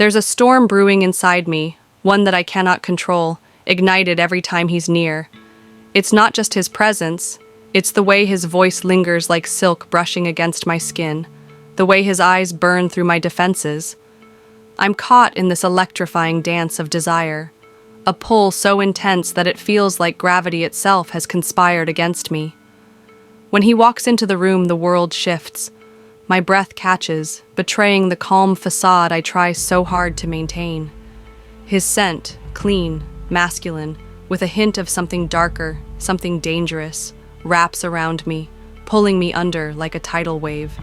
There's a storm brewing inside me, one that I cannot control, ignited every time he's near. It's not just his presence, it's the way his voice lingers like silk brushing against my skin, the way his eyes burn through my defenses. I'm caught in this electrifying dance of desire, a pull so intense that it feels like gravity itself has conspired against me. When he walks into the room, the world shifts. My breath catches, betraying the calm facade I try so hard to maintain. His scent, clean, masculine, with a hint of something darker, something dangerous, wraps around me, pulling me under like a tidal wave.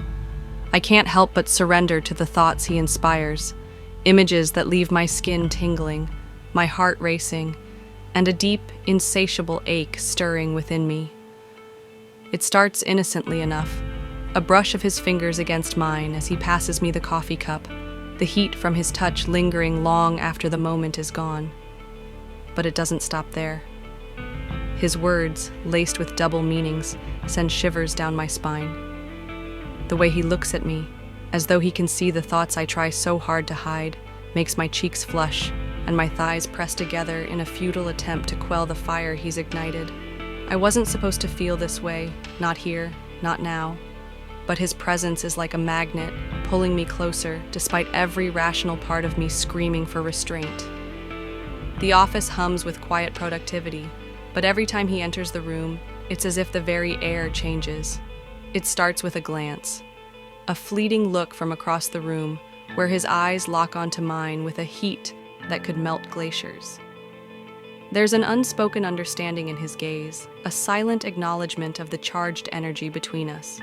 I can't help but surrender to the thoughts he inspires, images that leave my skin tingling, my heart racing, and a deep, insatiable ache stirring within me. It starts innocently enough, a brush of his fingers against mine as he passes me the coffee cup, the heat from his touch lingering long after the moment is gone. But it doesn't stop there. His words, laced with double meanings, send shivers down my spine. The way he looks at me, as though he can see the thoughts I try so hard to hide, makes my cheeks flush and my thighs press together in a futile attempt to quell the fire he's ignited. I wasn't supposed to feel this way, not here, not now. But his presence is like a magnet, pulling me closer, despite every rational part of me screaming for restraint. The office hums with quiet productivity, but every time he enters the room, it's as if the very air changes. It starts with a glance, a fleeting look from across the room, where his eyes lock onto mine with a heat that could melt glaciers. There's an unspoken understanding in his gaze, a silent acknowledgement of the charged energy between us.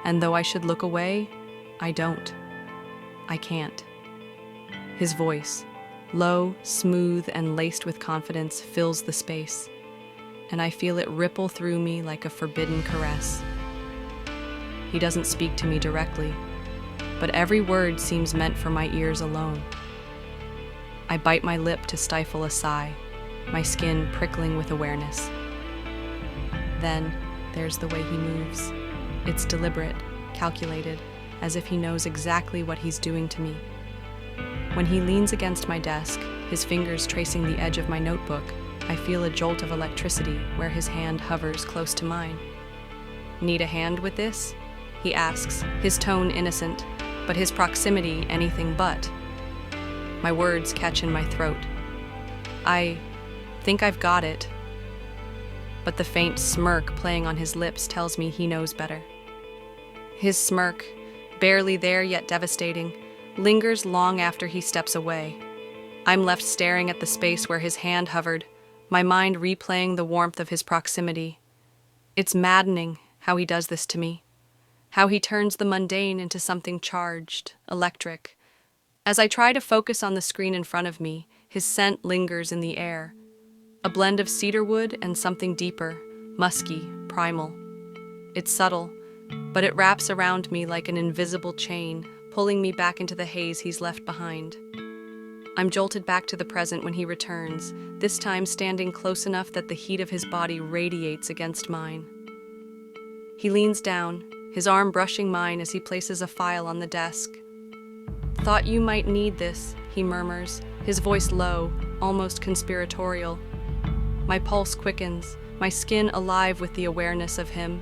And though I should look away, I don't. I can't. His voice, low, smooth, and laced with confidence, fills the space, and I feel it ripple through me like a forbidden caress. He doesn't speak to me directly, but every word seems meant for my ears alone. I bite my lip to stifle a sigh, my skin prickling with awareness. Then, there's the way he moves. It's deliberate, calculated, as if he knows exactly what he's doing to me. When he leans against my desk, his fingers tracing the edge of my notebook, I feel a jolt of electricity where his hand hovers close to mine. "Need a hand with this?" he asks, his tone innocent, but his proximity anything but. My words catch in my throat. I think I've got it, but the faint smirk playing on his lips tells me he knows better. His smirk, barely there yet devastating, lingers long after he steps away. I'm left staring at the space where his hand hovered, my mind replaying the warmth of his proximity. It's maddening how he does this to me, how he turns the mundane into something charged, electric. As I try to focus on the screen in front of me, his scent lingers in the air, a blend of cedarwood and something deeper, musky, primal. It's subtle, but it wraps around me like an invisible chain, pulling me back into the haze he's left behind. I'm jolted back to the present when he returns, this time standing close enough that the heat of his body radiates against mine. He leans down, his arm brushing mine as he places a file on the desk. "Thought you might need this," he murmurs, his voice low, almost conspiratorial. My pulse quickens, my skin alive with the awareness of him.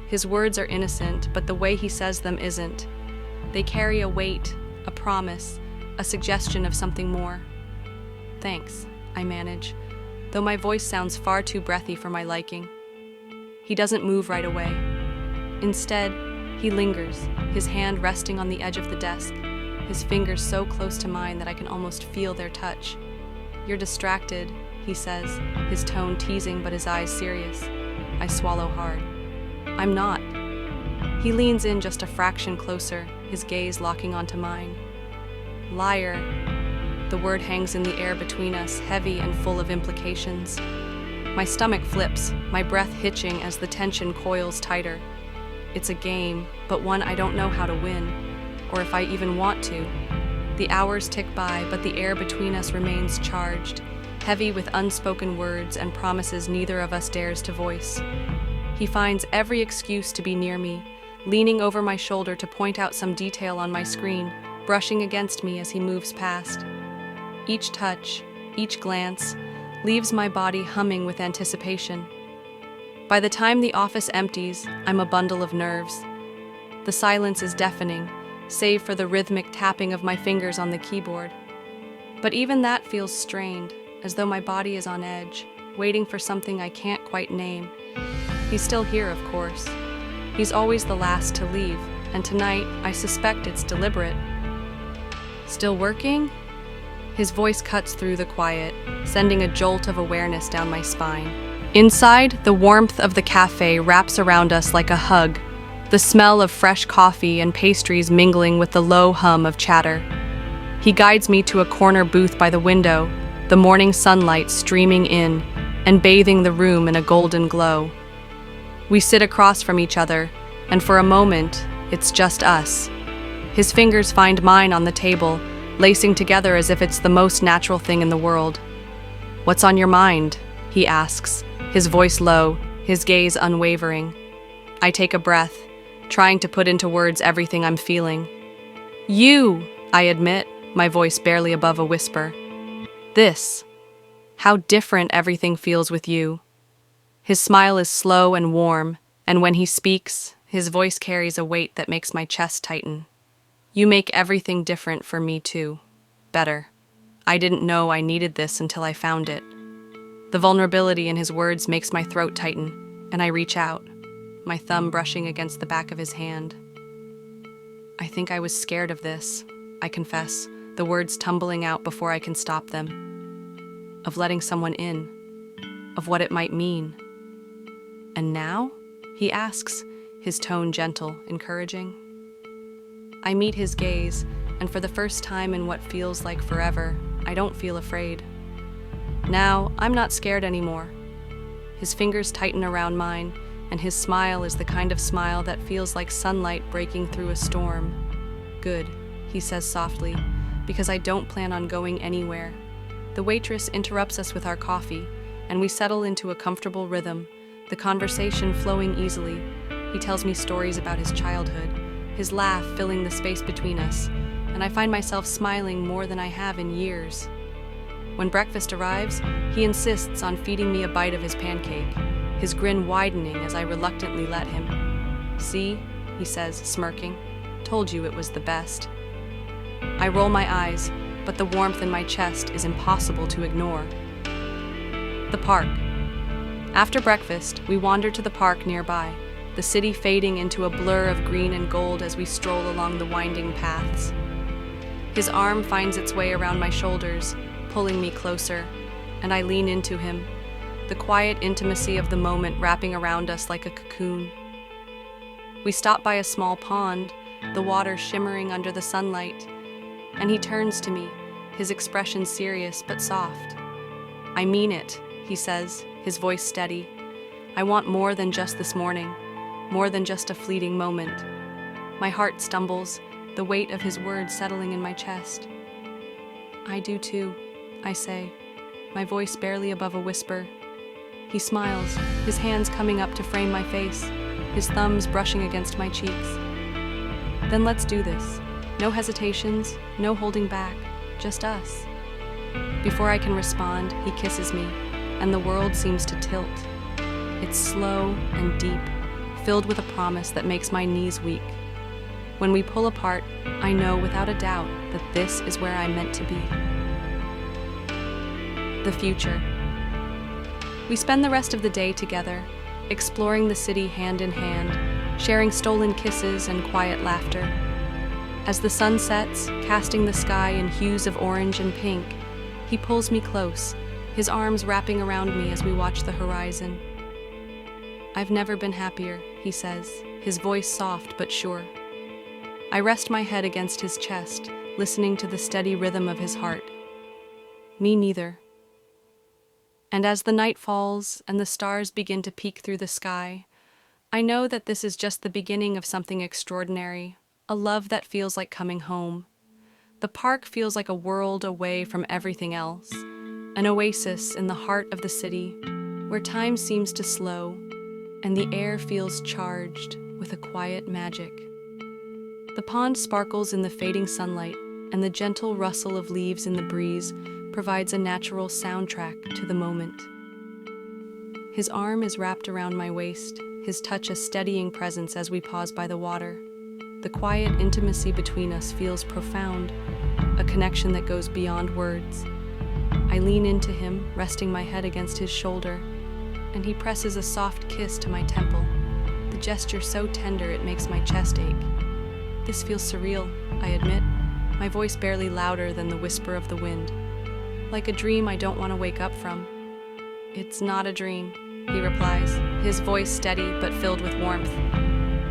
His words are innocent, but the way he says them isn't. They carry a weight, a promise, a suggestion of something more. "Thanks," I manage, though my voice sounds far too breathy for my liking. He doesn't move right away. Instead, he lingers, his hand resting on the edge of the desk, his fingers so close to mine that I can almost feel their touch. "You're distracted," he says, his tone teasing but his eyes serious. I swallow hard. "I'm not." He leans in just a fraction closer, his gaze locking onto mine. "Liar." The word hangs in the air between us, heavy and full of implications. My stomach flips, my breath hitching as the tension coils tighter. It's a game, but one I don't know how to win, or if I even want to. The hours tick by, but the air between us remains charged, heavy with unspoken words and promises neither of us dares to voice. He finds every excuse to be near me, leaning over my shoulder to point out some detail on my screen, brushing against me as he moves past. Each touch, each glance, leaves my body humming with anticipation. By the time the office empties, I'm a bundle of nerves. The silence is deafening, save for the rhythmic tapping of my fingers on the keyboard. But even that feels strained, as though my body is on edge, waiting for something I can't quite name. He's still here, of course. He's always the last to leave, and tonight I suspect it's deliberate. Still working? His voice cuts through the quiet, sending a jolt of awareness down my spine. Inside, the warmth of the cafe wraps around us like a hug, the smell of fresh coffee and pastries mingling with the low hum of chatter. He guides me to a corner booth by the window, the morning sunlight streaming in and bathing the room in a golden glow. We sit across from each other, and for a moment, it's just us. His fingers find mine on the table, lacing together as if it's the most natural thing in the world. "What's on your mind?" he asks, his voice low, his gaze unwavering. I take a breath, trying to put into words everything I'm feeling. "You," I admit, my voice barely above a whisper. "This. How different everything feels with you." His smile is slow and warm, and when he speaks, his voice carries a weight that makes my chest tighten. "You make everything different for me too. Better. I didn't know I needed this until I found it." The vulnerability in his words makes my throat tighten, and I reach out, my thumb brushing against the back of his hand. "I think I was scared of this," I confess, the words tumbling out before I can stop them. "Of letting someone in, of what it might mean." "And now?" he asks, his tone gentle, encouraging. I meet his gaze, and for the first time in what feels like forever, I don't feel afraid. Now, I'm not scared anymore. His fingers tighten around mine, and his smile is the kind of smile that feels like sunlight breaking through a storm. "Good," he says softly, "because I don't plan on going anywhere." The waitress interrupts us with our coffee, and we settle into a comfortable rhythm, the conversation flowing easily. He tells me stories about his childhood, his laugh filling the space between us, and I find myself smiling more than I have in years. When breakfast arrives, he insists on feeding me a bite of his pancake, his grin widening as I reluctantly let him. "See," he says, smirking, "told you it was the best." I roll my eyes, but the warmth in my chest is impossible to ignore. The park. After breakfast, we wander to the park nearby, the city fading into a blur of green and gold as we stroll along the winding paths. His arm finds its way around my shoulders, pulling me closer, and I lean into him, the quiet intimacy of the moment wrapping around us like a cocoon. We stop by a small pond, the water shimmering under the sunlight, and he turns to me, his expression serious but soft. "I mean it," he says, his voice steady. "I want more than just this morning, more than just a fleeting moment." My heart stumbles, the weight of his words settling in my chest. "I do too," I say, my voice barely above a whisper. He smiles, his hands coming up to frame my face, his thumbs brushing against my cheeks. "Then let's do this. No hesitations, no holding back, just us." Before I can respond, he kisses me, and the world seems to tilt. It's slow and deep, filled with a promise that makes my knees weak. When we pull apart, I know without a doubt that this is where I'm meant to be. The future. We spend the rest of the day together, exploring the city hand in hand, sharing stolen kisses and quiet laughter. As the sun sets, casting the sky in hues of orange and pink, he pulls me close, his arms wrapping around me as we watch the horizon. "I've never been happier," he says, his voice soft but sure. I rest my head against his chest, listening to the steady rhythm of his heart. "Me neither." And as the night falls and the stars begin to peek through the sky, I know that this is just the beginning of something extraordinary, a love that feels like coming home. The park feels like a world away from everything else, an oasis in the heart of the city, where time seems to slow, and the air feels charged with a quiet magic. The pond sparkles in the fading sunlight, and the gentle rustle of leaves in the breeze provides a natural soundtrack to the moment. His arm is wrapped around my waist, his touch a steadying presence as we pause by the water. The quiet intimacy between us feels profound, a connection that goes beyond words. I lean into him, resting my head against his shoulder, and he presses a soft kiss to my temple, the gesture so tender it makes my chest ache. This feels surreal, I admit, my voice barely louder than the whisper of the wind. Like a dream I don't want to wake up from. "It's not a dream," he replies, his voice steady but filled with warmth.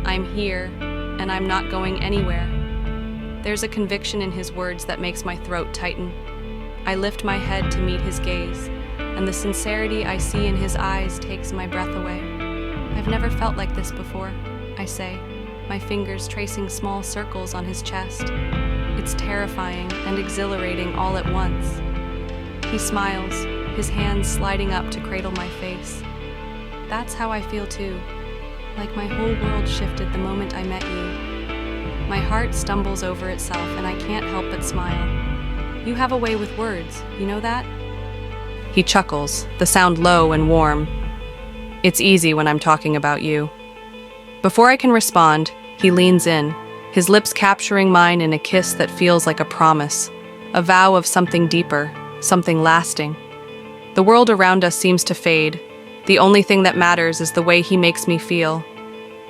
"I'm here, and I'm not going anywhere." There's a conviction in his words that makes my throat tighten. I lift my head to meet his gaze, and the sincerity I see in his eyes takes my breath away. "I've never felt like this before," I say, my fingers tracing small circles on his chest. It's terrifying and exhilarating all at once. He smiles, his hands sliding up to cradle my face. "That's how I feel too, like my whole world shifted the moment I met you." My heart stumbles over itself and I can't help but smile. "You have a way with words, you know that?" He chuckles, the sound low and warm. "It's easy when I'm talking about you." Before I can respond, he leans in, his lips capturing mine in a kiss that feels like a promise, a vow of something deeper, something lasting. The world around us seems to fade. The only thing that matters is the way he makes me feel.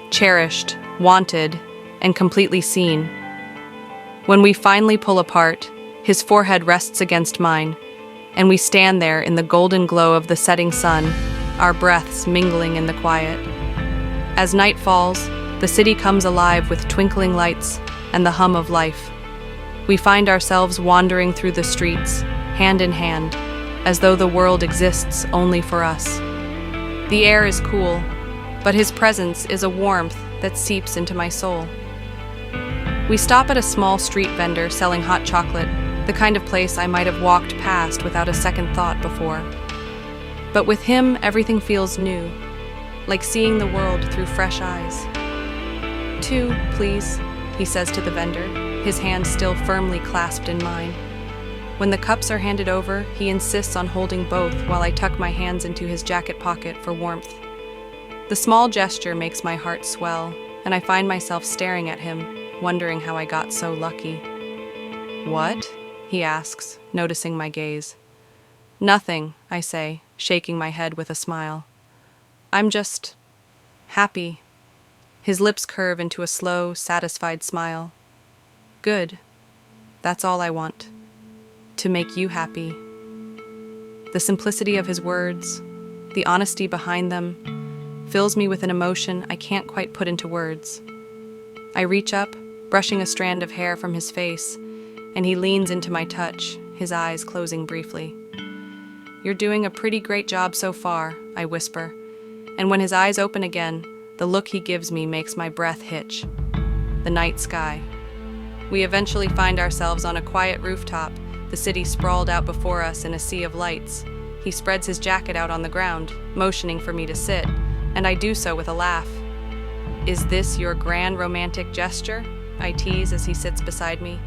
Cherished, wanted, and completely seen. When we finally pull apart, his forehead rests against mine, and we stand there in the golden glow of the setting sun, our breaths mingling in the quiet. As night falls, the city comes alive with twinkling lights and the hum of life. We find ourselves wandering through the streets, hand in hand, as though the world exists only for us. The air is cool, but his presence is a warmth that seeps into my soul. We stop at a small street vendor selling hot chocolate, the kind of place I might have walked past without a second thought before. But with him, everything feels new, like seeing the world through fresh eyes. "Two, please," he says to the vendor, his hand still firmly clasped in mine. When the cups are handed over, he insists on holding both while I tuck my hands into his jacket pocket for warmth. The small gesture makes my heart swell, and I find myself staring at him, wondering how I got so lucky. "What?" he asks, noticing my gaze. "Nothing," I say, shaking my head with a smile. "I'm just happy." His lips curve into a slow, satisfied smile. "Good. That's all I want. To make you happy." The simplicity of his words, the honesty behind them, fills me with an emotion I can't quite put into words. I reach up, brushing a strand of hair from his face, and he leans into my touch, his eyes closing briefly. "You're doing a pretty great job so far," I whisper, and when his eyes open again, the look he gives me makes my breath hitch. The night sky. We eventually find ourselves on a quiet rooftop, the city sprawled out before us in a sea of lights. He spreads his jacket out on the ground, motioning for me to sit, and I do so with a laugh. "Is this your grand romantic gesture?" I tease as he sits beside me.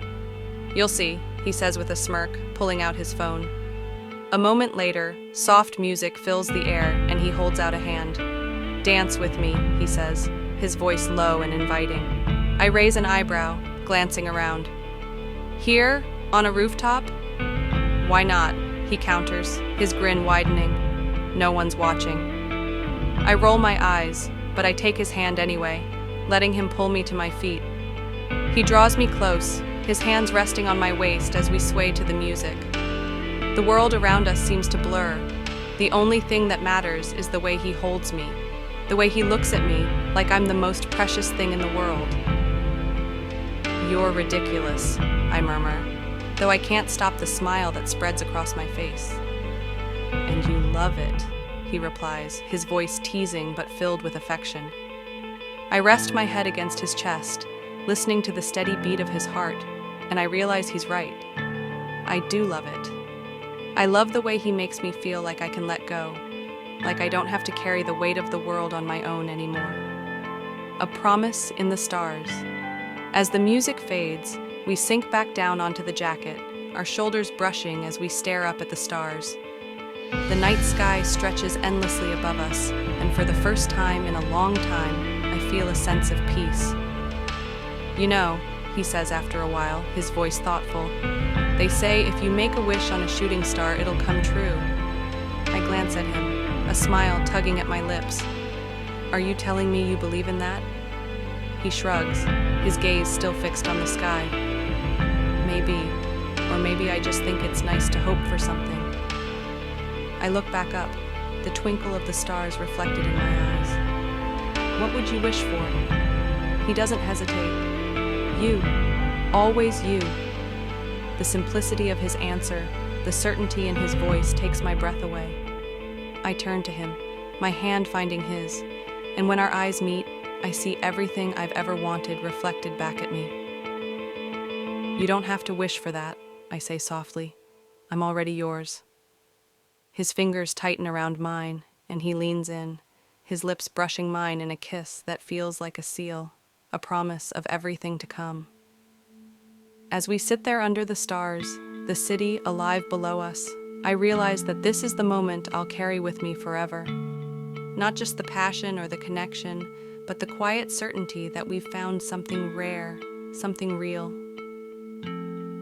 "You'll see," he says with a smirk, pulling out his phone. A moment later, soft music fills the air and he holds out a hand. "Dance with me," he says, his voice low and inviting. I raise an eyebrow, glancing around. "Here, on a rooftop?" "Why not?" he counters, his grin widening. No one's watching. I roll my eyes, but I take his hand anyway, letting him pull me to my feet. He draws me close, his hands resting on my waist as we sway to the music. The world around us seems to blur. The only thing that matters is the way he holds me, the way he looks at me like I'm the most precious thing in the world. "You're ridiculous," I murmur, though I can't stop the smile that spreads across my face. "And you love it," he replies, his voice teasing but filled with affection. I rest my head against his chest, listening to the steady beat of his heart, and I realize he's right. I do love it. I love the way he makes me feel like I can let go, like I don't have to carry the weight of the world on my own anymore. A promise in the stars. As the music fades, We sink back down onto the jacket, our shoulders brushing as we stare up at the stars. The night sky stretches endlessly above us, and for the first time in a long time, I feel a sense of peace. You know, he says after a while, his voice thoughtful, they say if you make a wish on a shooting star, it'll come true. I glance at him, a smile tugging at my lips. Are you telling me you believe in that? He shrugs, his gaze still fixed on the sky. Maybe, or maybe I just think it's nice to hope for something. I look back up, the twinkle of the stars reflected in my eyes. What would you wish for? He doesn't hesitate. You, always you. The simplicity of his answer, the certainty in his voice takes my breath away. I turn to him, my hand finding his, and when our eyes meet, I see everything I've ever wanted reflected back at me. You don't have to wish for that, I say softly. I'm already yours. His fingers tighten around mine, and he leans in, his lips brushing mine in a kiss that feels like a seal, a promise of everything to come. As we sit there under the stars, the city alive below us, I realize that this is the moment I'll carry with me forever. Not just the passion or the connection, but the quiet certainty that we've found something rare, something real.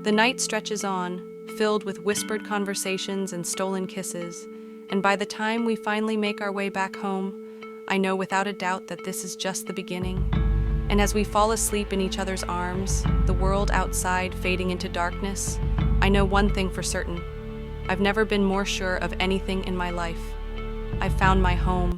The night stretches on, filled with whispered conversations and stolen kisses, and by the time we finally make our way back home, I know without a doubt that this is just the beginning. And as we fall asleep in each other's arms, the world outside fading into darkness, I know one thing for certain. I've never been more sure of anything in my life. I've found my home,